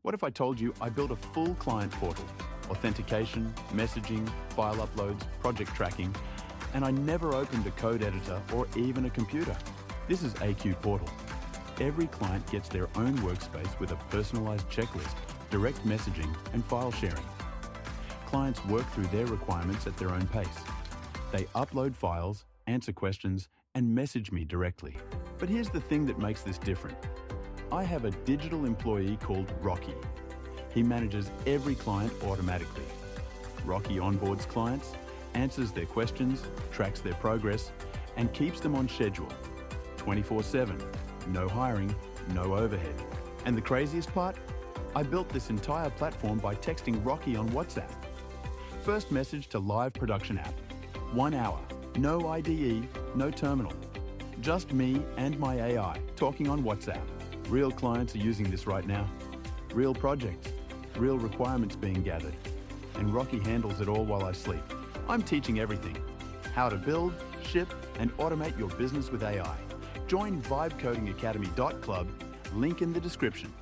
What if I told you I built a full client portal, authentication, messaging, file uploads, project tracking, and I never opened a code editor or even a computer? This is AQ Portal. Every client gets their own workspace with a personalized checklist, direct messaging, and file sharing. Clients work through their requirements at their own pace. They upload files, answer questions, and message me directly. But here's the thing that makes this different. I have a digital employee called Rocky. He manages every client automatically. Rocky onboards clients, answers their questions, tracks their progress, and keeps them on schedule. 24/7, no hiring, no overhead. And the craziest part? I built this entire platform by texting Rocky on WhatsApp. First message to live production app. 1 hour, no IDE, no terminal. Just me and my AI talking on WhatsApp. Real clients are using this right now. Real projects, real requirements being gathered. And Rocky handles it all while I sleep. I'm teaching everything. How to build, ship, and automate your business with AI. Join vibecodingacademy.club, link in the description.